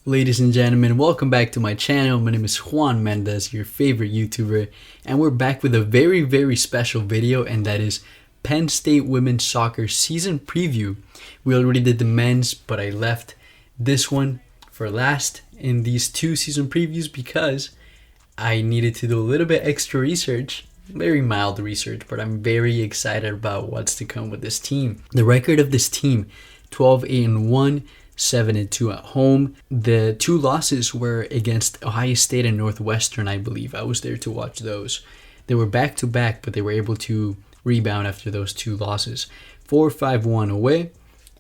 Ladies and gentlemen, welcome back to my channel. My name is Juan Mendez, your favorite YouTuber, and we're back with a very special video, and that is Penn State Women's Soccer Season Preview. We already did the men's, but I left this one for last in these two season previews because I needed to do a little bit extra research. Very mild research, but I'm very excited about what's to come with this team. The record of this team, 12-8-1, 7-2 at home. The two losses were against Ohio State and Northwestern, I believe. I was there to watch those. They were back-to-back, but they were able to rebound after those two losses. 4-5-1 away,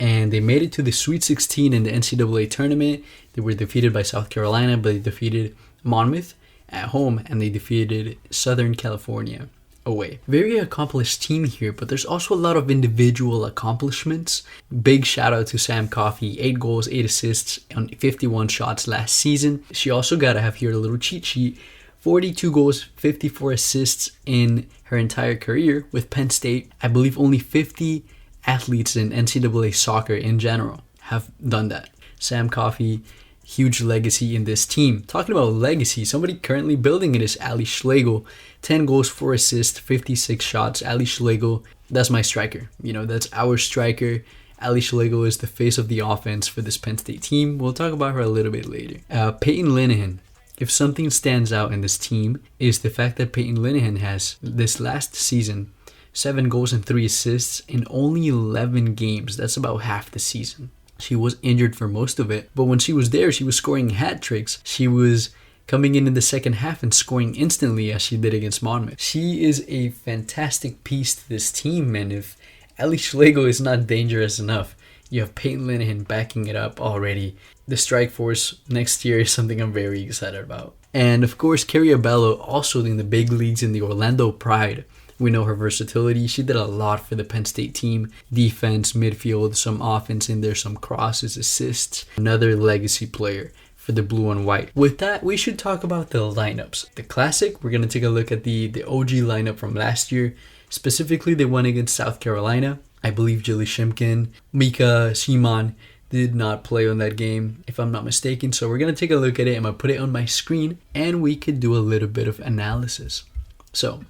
and they made it to the Sweet 16 in the NCAA tournament. They were defeated by South Carolina, but they defeated Monmouth at home, and they defeated Southern California away. Very accomplished team here, but there's also a lot of individual accomplishments. Big shout out to Sam Coffey, 8 goals, 8 assists on 51 shots last season. She also got to have here a little cheat sheet. 42 goals, 54 assists in her entire career with Penn State. I believe only 50 athletes in NCAA soccer in general have done that. Sam Coffey, huge legacy in this team. Talking about legacy, somebody currently building it is Ali Schlegel. 10 goals, 4 assists, 56 shots. Ali Schlegel, that's my striker. That's our striker. Ali Schlegel is the face of the offense for this Penn State team. We'll talk about her a little bit later. Peyton Linen. If something stands out in this team is the fact that Peyton Linen has, this last season, 7 goals and 3 assists in only 11 games. That's about half the season. She was injured for most of it, but when she was there, she was scoring hat tricks. She was coming in the second half and scoring instantly as she did against Monmouth. She is a fantastic piece to this team, and if Ali Schlegel is not dangerous enough, you have Peyton Linen backing it up already. The strike force next year is something I'm very excited about. And of course, Kerry Abello, also in the big leagues in the Orlando Pride. We know her versatility. She did a lot for the Penn State team. Defense, midfield, some offense in there, some crosses, assists. Another legacy player for the blue and white. With that, we should talk about the lineups. The classic, we're going to take a look at the OG lineup from last year. Specifically, they won against South Carolina. I believe Jilly Shimkin, Mika Simon did not play on that game, if I'm not mistaken. So we're going to take a look at it. I'm going to put it on my screen, and we could do a little bit of analysis. So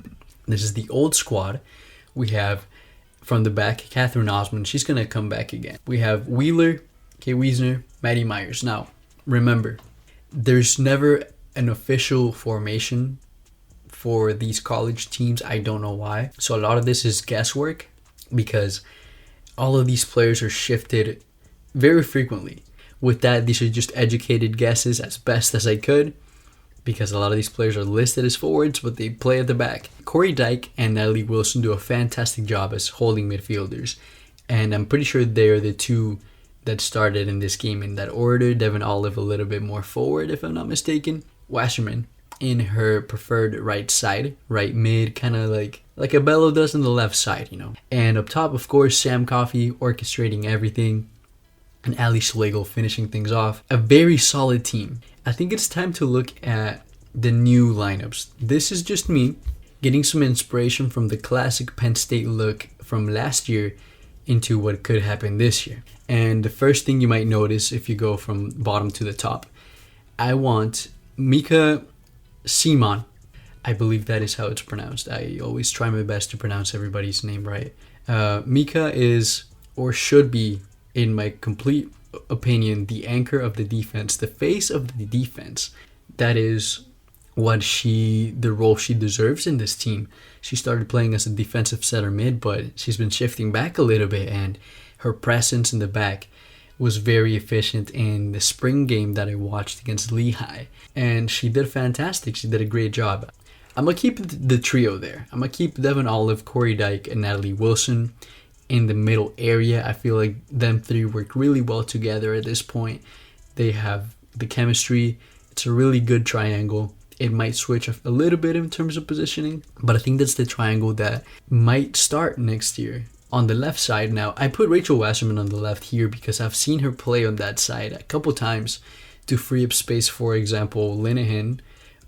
this is the old squad. We have from the back, Catherine Osmond. She's going to come back again. We have Wheeler, Kay Wiesner, Maddie Myers. Now, remember, there's never an official formation for these college teams. I don't know why. So a lot of this is guesswork because all of these players are shifted very frequently. With that, these are just educated guesses as best as I could, because a lot of these players are listed as forwards, but they play at the back. Corey Dyke and Natalie Wilson do a fantastic job as holding midfielders, and I'm pretty sure they're the two that started in this game in that order. Devin Olive a little bit more forward, if I'm not mistaken. Wasserman in her preferred right side, right mid, kind of like Abello does on the left side, And up top, of course, Sam Coffey orchestrating everything, and Ali Schlegel finishing things off. A very solid team. I think it's time to look at the new lineups. This is just me getting some inspiration from the classic Penn State look from last year into what could happen this year. And the first thing you might notice if you go from bottom to the top, I want Mika Simon. I believe that is how it's pronounced. I always try my best to pronounce everybody's name right. Mika is, or should be, in my complete opinion, the anchor of the defense, the face of the defense. That is the role she deserves in this team. She started playing as a defensive center mid, but she's been shifting back a little bit, and her presence in the back was very efficient in the spring game that I watched against Lehigh, and she did fantastic. She did a great job. I'm going to keep the trio there. I'm going to keep Devin Olive, Corey Dyke, and Natalie Wilson in the middle area. I feel like them three work really well together at this point. They have the chemistry. It's a really good triangle. It might switch a little bit in terms of positioning, but I think that's the triangle that might start next year. On the left side now, I put Rachel Wasserman on the left here because I've seen her play on that side a couple times to free up space, for example, Linehan,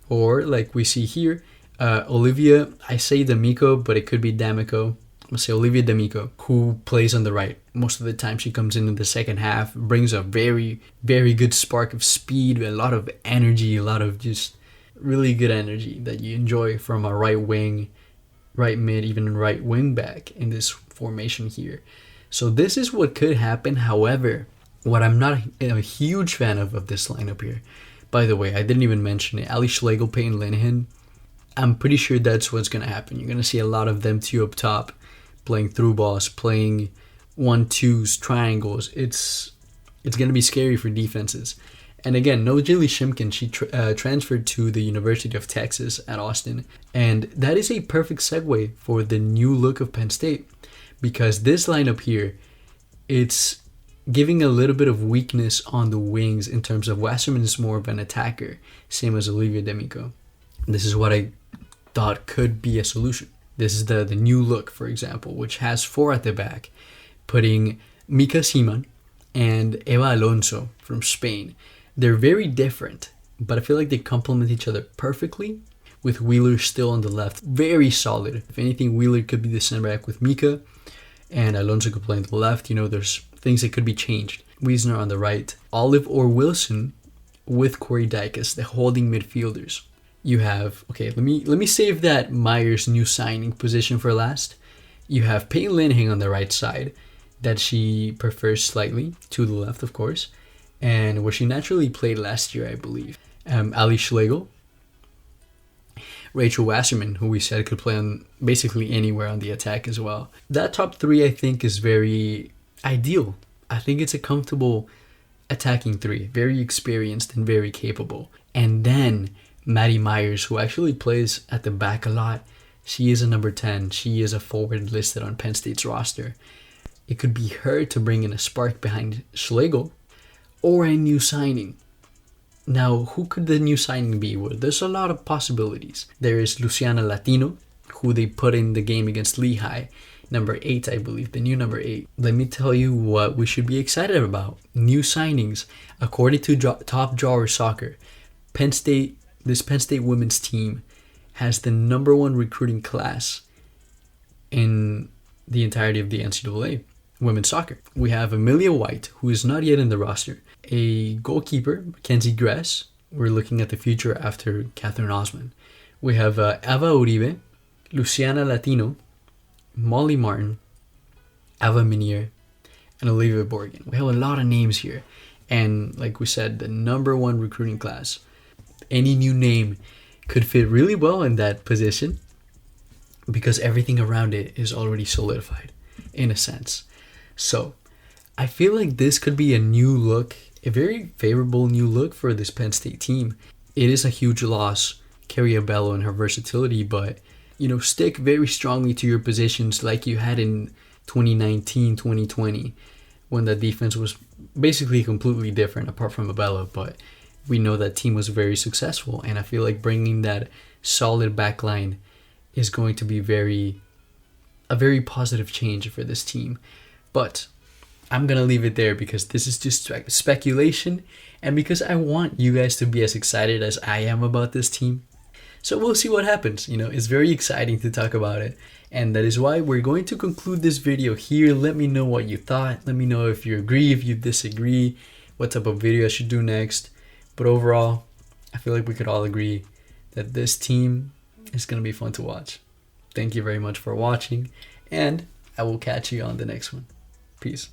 or like we see here, Olivia, I say D'Amico, but it could be D'Amico. let's say Olivia D'Amico, who plays on the right. Most of the time she comes in the second half, brings a very, very good spark of speed, a lot of energy, a lot of just really good energy that you enjoy from a right wing, right mid, even right wing back in this formation here. So this is what could happen. However, what I'm not a huge fan of this lineup here. By the way, I didn't even mention it. Ali Schlegel, Peyton Linen. I'm pretty sure that's what's going to happen. You're going to see a lot of them two up top playing through balls, playing 1-2s, triangles. It's going to be scary for defenses. And again, no Jilly Shimkin. She transferred to the University of Texas at Austin. And that is a perfect segue for the new look of Penn State. Because this lineup here, it's giving a little bit of weakness on the wings in terms of Wasserman is more of an attacker, same as Olivia D'Amico. This is what I thought could be a solution. This is the new look, for example, which has 4 at the back, putting Mika Siman and Eva Alonso from Spain. They're very different, but I feel like they complement each other perfectly, with Wheeler still on the left. Very solid. If anything, Wheeler could be the center back with Mika, and Alonso could play on the left. You know, there's things that could be changed. Wiesner on the right. Olive or Wilson with Corey Dyke as the holding midfielders. You have, okay, let me save that Myers new signing position for last. You have Peyton Linen on the right side that she prefers slightly to the left, of course, and where she naturally played last year, I believe. Ali Schlegel, Rachel Wasserman, who we said could play on basically anywhere on the attack as well. That top 3, I think, is very ideal. I think it's a comfortable attacking 3, very experienced and very capable. And then Maddie Myers, who actually plays at the back a lot. She is a number 10. She is a forward listed on Penn State's roster. It could be her to bring in a spark behind Schlegel or a new signing. Now, who could the new signing be? Well, there's a lot of possibilities. There is Luciana Latino, who they put in the game against Lehigh. Number 8, I believe, the new number 8. Let me tell you what we should be excited about. New signings. According to Top Drawer Soccer, this Penn State women's team has the number 1 recruiting class in the entirety of the NCAA women's soccer. We have Amelia White, who is not yet in the roster. A goalkeeper, Mackenzie Gress. We're looking at the future after Catherine Osman. We have Eva Uribe, Luciana Latino, Molly Martin, Ava Minier, and Olivia Borgen. We have a lot of names here. And like we said, the number 1 recruiting class. Any new name could fit really well in that position because everything around it is already solidified in a sense. So I feel like this could be a new look, a very favorable new look for this Penn State team. It is a huge loss, Kerry Abello and her versatility, but you know, stick very strongly to your positions like you had in 2019, 2020, when the defense was basically completely different apart from Abello, but we know that team was very successful, and I feel like bringing that solid back line is going to be a very positive change for this team. But I'm going to leave it there because this is just speculation, and because I want you guys to be as excited as I am about this team. So we'll see what happens. You know, it's very exciting to talk about it, and that is why we're going to conclude this video here. Let me know what you thought. Let me know if you agree, if you disagree, what type of video I should do next. But overall, I feel like we could all agree that this team is going to be fun to watch. Thank you very much for watching, and I will catch you on the next one. Peace.